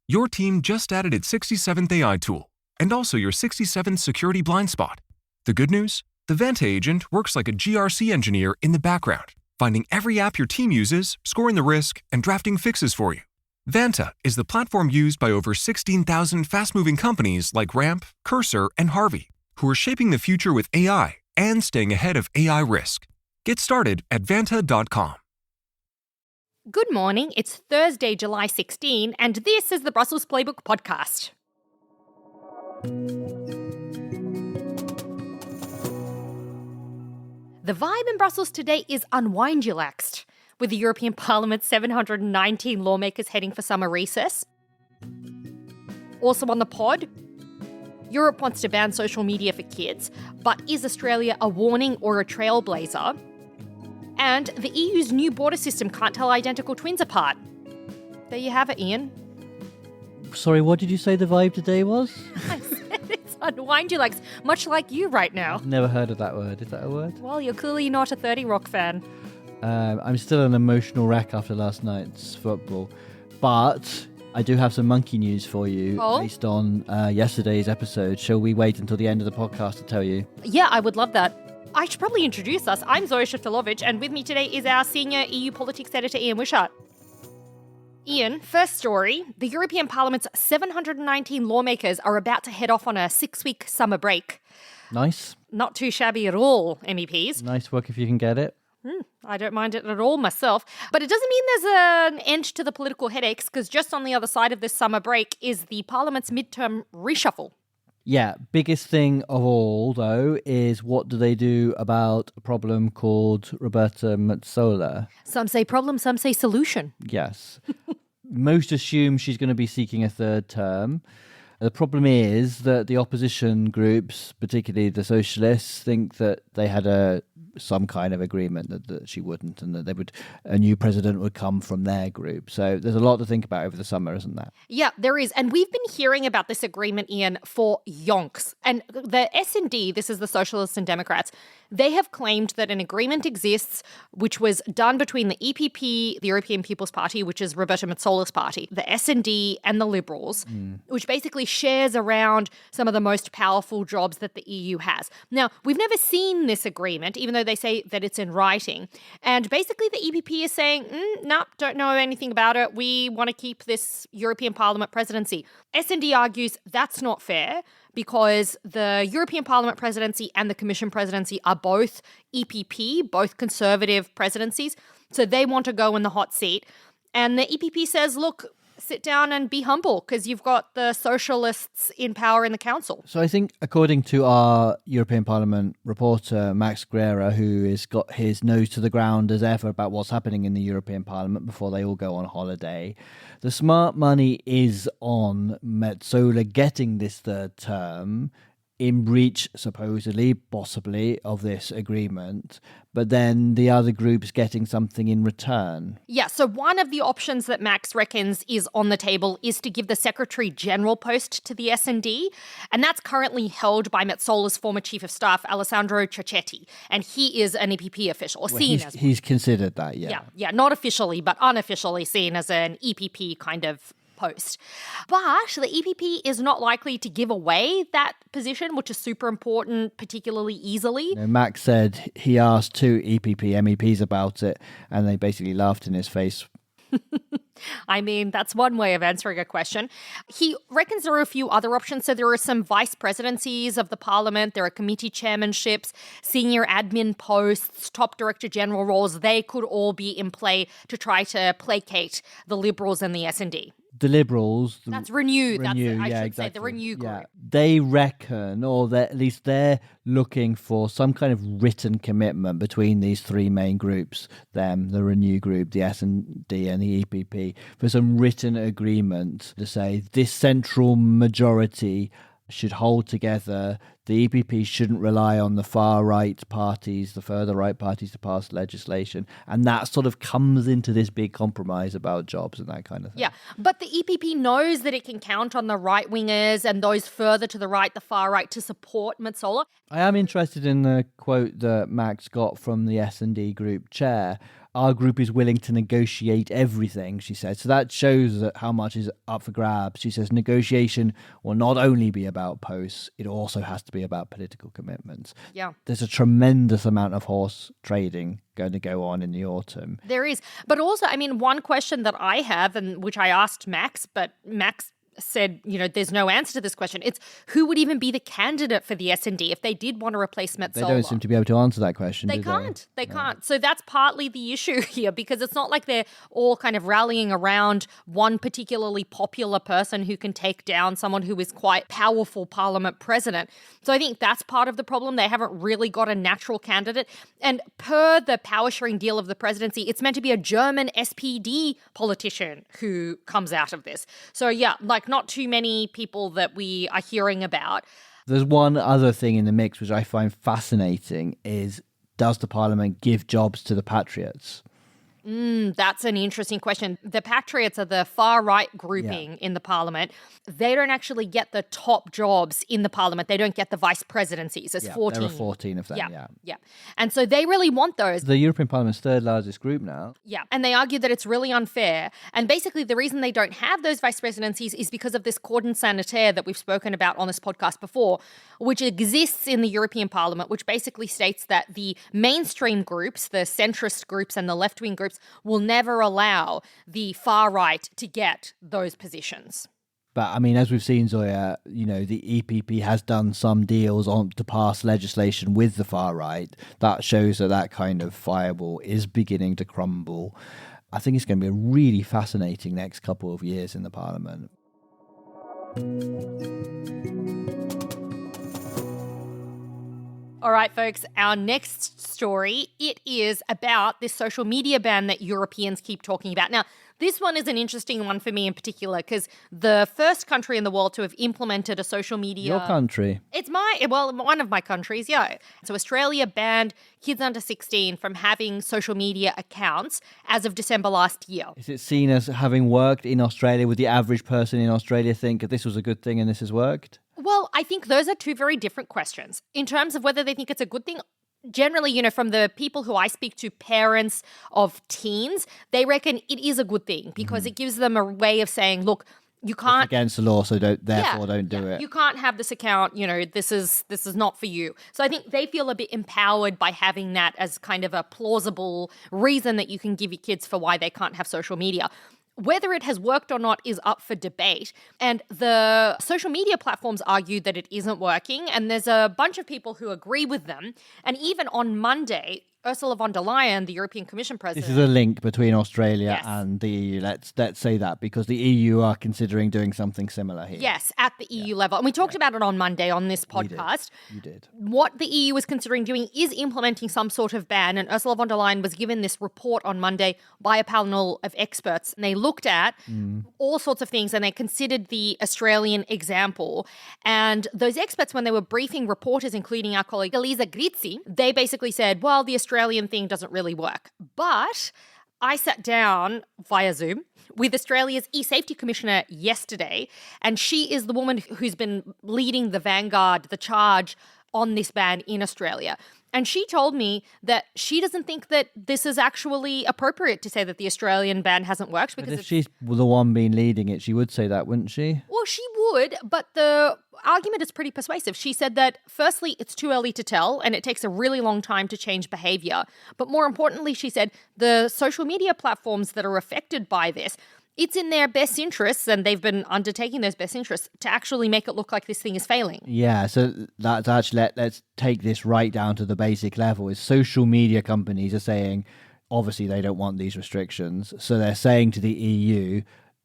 Your team just added its 67th AI tool, and also your 67th security blind spot. The good news? The Vanta agent works like a GRC engineer in the background, finding every app your team uses, scoring the risk, and drafting fixes for you. Vanta is the platform used by over 16,000 fast-moving companies like Ramp, Cursor, and Harvey, who are shaping the future with AI and staying ahead of AI risk. Get started at vanta.com. Good morning, it's Thursday, July 16, and this is the Brussels Playbook podcast. The vibe in Brussels today is unwind-relaxed, with the European Parliament's 719 lawmakers heading for summer recess. Also on the pod, Europe wants to ban social media for kids, but is Australia a warning or a trailblazer? And the EU's new border system can't tell identical twins apart. There you have it, Ian. Sorry, what did you say the vibe today was? I said it's unwind-relaxed, much like you right now. Never heard of that word. Is that a word? Well, you're clearly not a 30 Rock fan. I'm still an emotional wreck after last night's football. But I do have some monkey news for you based on yesterday's episode. Shall we wait until the end of the podcast to tell you? Yeah, I would love that. I should probably introduce us. I'm Zoya Sheftalovich, and with me today is our senior EU politics editor, Ian Wishart. Ian, first story. The European Parliament's 719 lawmakers are about to head off on a 6-week summer break. Nice. Not too shabby at all, MEPs. Nice work if you can get it. I don't mind it at all myself. But it doesn't mean there's an end to the political headaches, because just on the other side of this summer break is the Parliament's midterm reshuffle. Yeah, biggest thing of all, though, is what do they do about a problem called Roberta Metsola? Some say problem, some say solution. Yes. Most assume she's going to be seeking a third term. The problem is that the opposition groups, particularly the socialists, think that they had some kind of agreement that she wouldn't, and that a new president would come from their group. So there's a lot to think about over the summer, isn't there? Yeah, there is. And we've been hearing about this agreement, Ian, for yonks. And the S&D, this is the Socialists and Democrats, they have claimed that an agreement exists which was done between the EPP, the European People's Party, which is Roberta Metzola's party, the S&D and the Liberals, which basically shares around some of the most powerful jobs that the EU has. Now, we've never seen this agreement, even though they say that it's in writing. And basically the EPP is saying, nope, don't know anything about it. We want to keep this European Parliament presidency. S&D argues that's not fair because the European Parliament presidency and the Commission presidency are both EPP, both conservative presidencies. So they want to go in the hot seat. And the EPP says, look, sit down and be humble because you've got the socialists in power in the council. So I think according to our European Parliament reporter, Max Guerra, who has got his nose to the ground as ever about what's happening in the European Parliament before they all go on holiday, the smart money is on Metsola getting this third term in breach, supposedly, possibly, of this agreement, but then the other groups getting something in return. Yeah, so one of the options that Max reckons is on the table is to give the Secretary General post to the S&D, and that's currently held by Metzola's former Chief of Staff, Alessandro Ciacchetti, and he is an EPP official, or seen as one. He's considered that, yeah. Yeah, not officially, but unofficially seen as an EPP kind of post. But the EPP is not likely to give away that position, which is super important, particularly easily. Max said he asked 2 EPP MEPs about it, and they basically laughed in his face. I mean, that's one way of answering a question. He reckons there are a few other options. So there are some vice presidencies of the parliament. There are committee chairmanships, senior admin posts, top director general roles. They could all be in play to try to placate the Liberals and the S&D. The Liberals... That's Renew. I should say the exactly. Renew group. Yeah. They reckon, or at least they're looking for some kind of written commitment between these 3 main groups, them, the Renew group, the S&D and the EPP, for some written agreement to say this central majority should hold together the EPP shouldn't rely on the far-right parties, the further-right parties to pass legislation. And that sort of comes into this big compromise about jobs and that kind of thing. Yeah, but the EPP knows that it can count on the right-wingers and those further to the right, the far right, to support Metsola. I am interested in the quote that Max got from the S&D group chair. Our group is willing to negotiate everything, she said. So that shows that how much is up for grabs. She says negotiation will not only be about posts, it also has to be about political commitments. Yeah. There's a tremendous amount of horse trading going to go on in the autumn. There is. But also, I mean, one question that I have, and which I asked Max, but Max said, there's no answer to this question. It's who would even be the candidate for the S&D if they did want to replace Metsola? They don't seem to be able to answer that question, They can't. They can't. So that's partly the issue here, because it's not like they're all kind of rallying around one particularly popular person who can take down someone who is quite powerful parliament president. So I think that's part of the problem. They haven't really got a natural candidate. And per the power sharing deal of the presidency, it's meant to be a German SPD politician who comes out of this. So yeah, not too many people that we are hearing about. There's one other thing in the mix which I find fascinating is, does the parliament give jobs to the patriots? That's an interesting question. The Patriots are the far-right grouping in the parliament. They don't actually get the top jobs in the parliament. They don't get the vice presidencies. There's 14. There are 14 of them, Yeah. And so they really want those. The European Parliament's third largest group now. Yeah. And they argue that it's really unfair. And basically the reason they don't have those vice presidencies is because of this cordon sanitaire that we've spoken about on this podcast before, which exists in the European Parliament, which basically states that the mainstream groups, the centrist groups and the left-wing groups, will never allow the far right to get those positions. But I mean, as we've seen, Zoya, the EPP has done some deals to pass legislation with the far right. That shows that kind of fireball is beginning to crumble. I think it's going to be a really fascinating next couple of years in the parliament. All right, folks, our next story, it is about this social media ban that Europeans keep talking about. Now, this one is an interesting one for me in particular because the first country in the world to have implemented a social media... Your country. It's one of my countries, yeah. So Australia banned kids under 16 from having social media accounts as of December last year. Is it seen as having worked in Australia? Would the average person in Australia think that this was a good thing and this has worked? Well, I think those are two very different questions. In terms of whether they think it's a good thing, generally, from the people who I speak to, parents of teens, they reckon it is a good thing because it gives them a way of saying, look, you can't... It's against the law, so don't do it. You can't have this account, this is not for you. So I think they feel a bit empowered by having that as kind of a plausible reason that you can give your kids for why they can't have social media. Whether it has worked or not is up for debate. And the social media platforms argue that it isn't working. And there's a bunch of people who agree with them. And even on Monday, Ursula von der Leyen, the European Commission president... This is a link between Australia and the EU. Let's say that, because the EU are considering doing something similar here. Yes, at the EU level. And we talked about it on Monday on this podcast. You did. What the EU is considering doing is implementing some sort of ban. And Ursula von der Leyen was given this report on Monday by a panel of experts. And they looked at all sorts of things and they considered the Australian example. And those experts, when they were briefing reporters, including our colleague Elisa Grizzi, they basically said, well, the Australian thing doesn't really work. But I sat down via Zoom with Australia's e-safety commissioner yesterday, and she is the woman who's been leading the vanguard, the charge on this ban in Australia. And she told me that she doesn't think that this is actually appropriate to say that the Australian ban hasn't worked. Because if she's the one being leading it, she would say that, wouldn't she? Well, she would, but the argument is pretty persuasive. She said that, firstly, it's too early to tell, and it takes a really long time to change behavior. But more importantly, she said the social media platforms that are affected by this, it's in their best interests, and they've been undertaking those best interests to actually make it look like this thing is failing. Yeah, so that's actually, let's take this right down to the basic level. Is social media companies are saying, obviously they don't want these restrictions. So they're saying to the EU,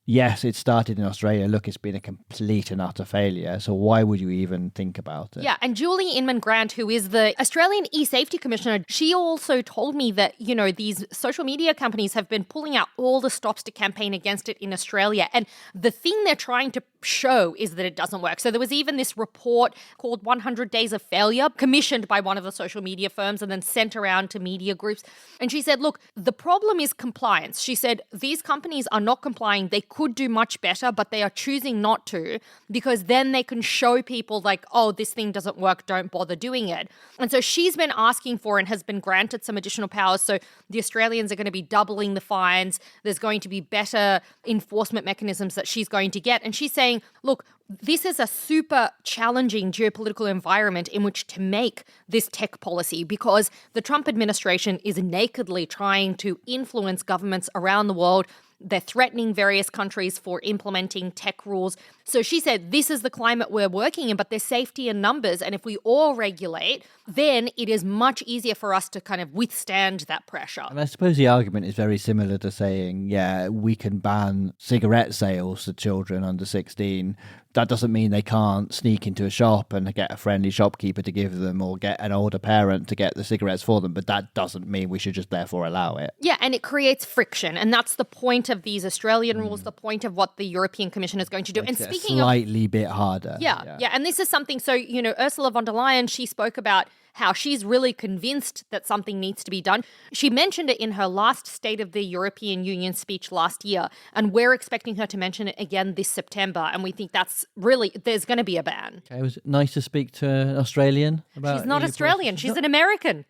yes, it started in Australia. Look, it's been a complete and utter failure. So why would you even think about it? Yeah, and Julie Inman-Grant, who is the Australian e-safety commissioner, she also told me that, these social media companies have been pulling out all the stops to campaign against it in Australia. And the thing they're trying to show is that it doesn't work. So there was even this report called 100 Days of Failure, commissioned by one of the social media firms and then sent around to media groups. And she said, look, the problem is compliance. She said, these companies are not complying. They could do much better, but they are choosing not to because then they can show people like, oh, this thing doesn't work, don't bother doing it. And so she's been asking for and has been granted some additional powers. So the Australians are going to be doubling the fines. There's going to be better enforcement mechanisms that she's going to get. And she's saying, look, this is a super challenging geopolitical environment in which to make this tech policy because the Trump administration is nakedly trying to influence governments around the world. They're threatening various countries for implementing tech rules. So she said, this is the climate we're working in, but there's safety in numbers. And if we all regulate, then it is much easier for us to kind of withstand that pressure. And I suppose the argument is very similar to saying, yeah, we can ban cigarette sales to children under 16. That doesn't mean they can't sneak into a shop and get a friendly shopkeeper to give them or get an older parent to get the cigarettes for them. But that doesn't mean we should just therefore allow it. Yeah, and it creates friction. And that's the point of these Australian rules, the point of what the European Commission is going to do. And speaking slightly bit harder. Yeah. And this is something, so, Ursula von der Leyen, she spoke about how she's really convinced that something needs to be done. She mentioned it in her last State of the European Union speech last year, and we're expecting her to mention it again this September, and we think that's really, there's going to be a ban. Okay, was it nice to speak to an Australian about She's not Australian, she's an American.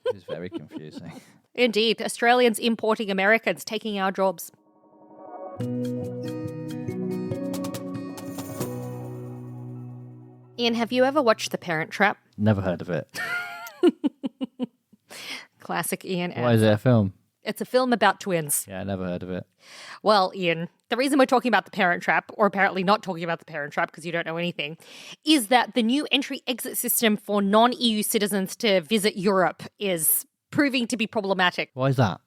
It's very confusing. Indeed, Australians importing Americans, taking our jobs. Ian, have you ever watched The Parent Trap? Never heard of it. Classic Ian. Why is it a film? It's a film about twins. Yeah, I never heard of it. Well, Ian, the reason we're talking about The Parent Trap, or apparently not talking about The Parent Trap because you don't know anything, is that the new entry-exit system for non-EU citizens to visit Europe is proving to be problematic. Why is that?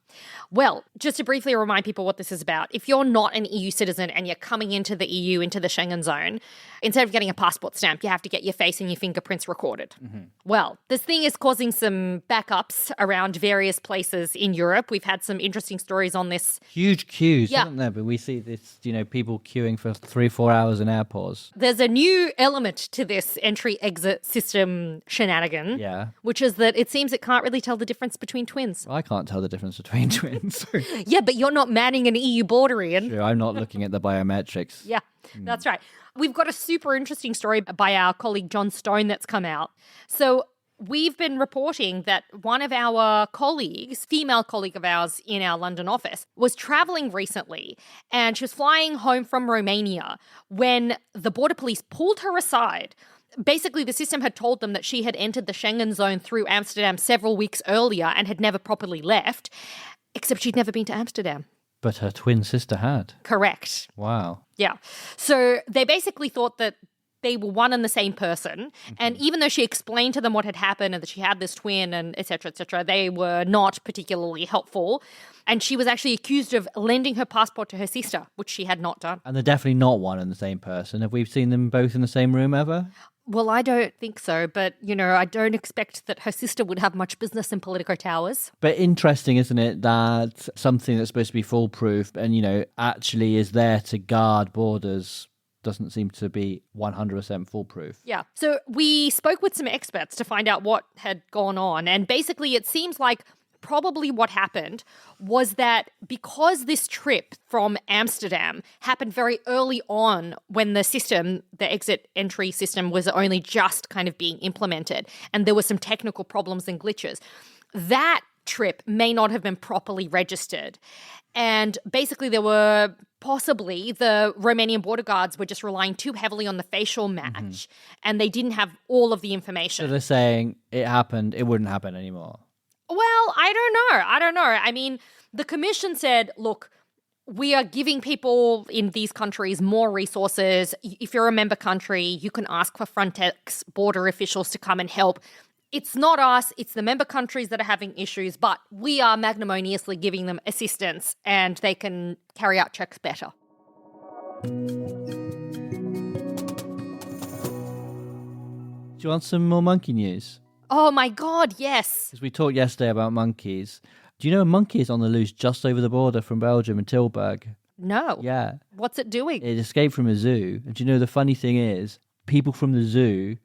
Well, just to briefly remind people what this is about, if you're not an EU citizen and you're coming into the EU, into the Schengen zone, instead of getting a passport stamp, you have to get your face and your fingerprints recorded. Mm-hmm. Well, this thing is causing some backups around various places in Europe. We've had some interesting stories on this. Huge queues, isn't there? But we see this, people queuing for 3-4 hours in airports. There's a new element to this entry-exit system shenanigan, which is that it seems it can't really tell the difference between twins. I can't tell the difference between twins. Yeah, but you're not manning an EU border, Ian. True, I'm not looking at the biometrics. Yeah, that's right. We've got a super interesting story by our colleague John Stone that's come out. So we've been reporting that one of our colleagues, female colleague of ours in our London office, was travelling recently and she was flying home from Romania when the border police pulled her aside. Basically, the system had told them that she had entered the Schengen zone through Amsterdam several weeks earlier and had never properly left, except she'd never been to Amsterdam. But her twin sister had. Correct. Wow. Yeah. So they basically thought that they were one and the same person. Mm-hmm. And even though she explained to them what had happened and that she had this twin and et cetera, they were not particularly helpful. And she was actually accused of lending her passport to her sister, which she had not done. And they're definitely not one and the same person. Have we seen them both in the same room ever? Well, I don't think so, but, I don't expect that her sister would have much business in Politico Towers. But interesting, isn't it, that something that's supposed to be foolproof and, actually is there to guard borders doesn't seem to be 100% foolproof. Yeah. So we spoke with some experts to find out what had gone on, and basically it seems like probably what happened was that because this trip from Amsterdam happened very early on when the system, the exit entry system, was only just kind of being implemented and there were some technical problems and glitches, that trip may not have been properly registered. And basically there were possibly the Romanian border guards were just relying too heavily on the facial match and they didn't have all of the information. So they're saying it happened, it wouldn't happen anymore. Well, I don't know. I mean, the commission said, look, we are giving people in these countries more resources. If you're a member country, you can ask for Frontex border officials to come and help. It's not us, it's the member countries that are having issues, but we are magnanimously giving them assistance and they can carry out checks better. Do you want some more monkey news? Oh my God, yes. Because we talked yesterday about monkeys. Do you know a monkey is on the loose just over the border from Belgium in Tilburg? No. Yeah. What's it doing? It escaped from a zoo. And do you know the funny thing is, people from the zoo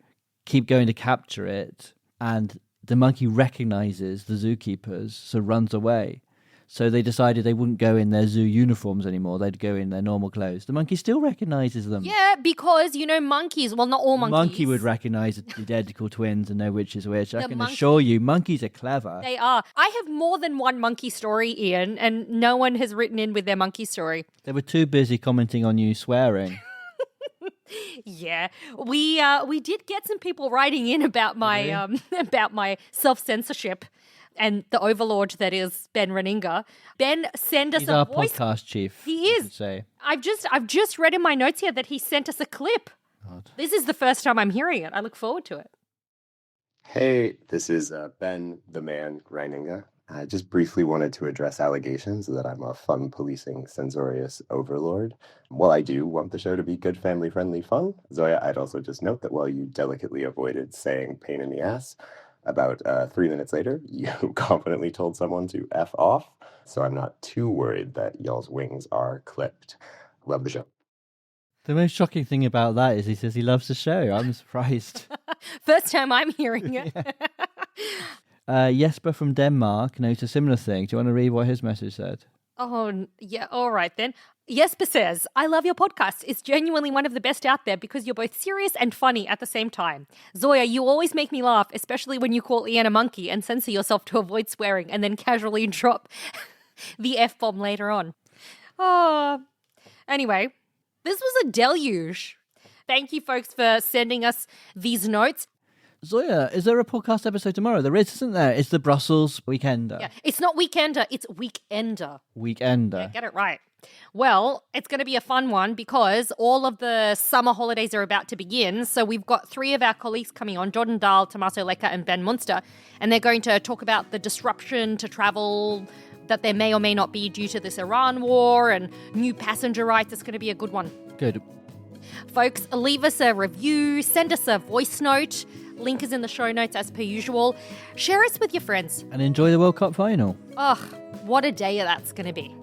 keep going to capture it, and the monkey recognizes the zookeepers, so runs away. So they decided they wouldn't go in their zoo uniforms anymore. They'd go in their normal clothes. The monkey still recognizes them. Yeah, because, monkeys, well, not all The monkeys. monkey would recognize the identical twins and know which is which. I can assure you, monkeys are clever. They are. I have more than one monkey story, Ian, and no one has written in with their monkey story. They were too busy commenting on you swearing. Yeah, we did get some people writing in about my about my self-censorship and the overlord that is Ben Reninga. Ben, send us He's a our voice. podcast chief. He you is. could say. I've just read in my notes here that he sent us a clip. God. This is the first time I'm hearing it. I look forward to it. Hey, this is Ben the Man Reininger. I just briefly wanted to address allegations that I'm a fun policing censorious overlord. While I do want the show to be good family-friendly fun, Zoya, I'd also just note that while you delicately avoided saying pain in the ass, about 3 minutes later, you confidently told someone to F off, so I'm not too worried that y'all's wings are clipped. Love the show. The most shocking thing about that is he says he loves the show. I'm surprised. First time I'm hearing it. Jesper from Denmark notes a similar thing. Do you want to read what his message said? Oh, yeah. All right, then. Jesper says, I love your podcast. It's genuinely one of the best out there because you're both serious and funny at the same time. Zoya, you always make me laugh, especially when you call Ian a monkey and censor yourself to avoid swearing and then casually drop the F-bomb later on. Oh, anyway, this was a deluge. Thank you, folks, for sending us these notes. Zoya, is there a podcast episode tomorrow? There is, isn't there? It's the Brussels Weekender. Yeah, it's not Weekender, it's Weekender. Weekender. Yeah, get it right. Well, it's going to be a fun one because all of the summer holidays are about to begin. So we've got 3 of our colleagues coming on, Jordan Dahl, Tommaso Lecca and Ben Munster, and they're going to talk about the disruption to travel that there may or may not be due to this Iran war and new passenger rights. It's going to be a good one. Good. Folks, leave us a review, send us a voice note. Link is in the show notes as per usual. Share us with your friends. And enjoy the World Cup final. Ugh, what a day that's going to be.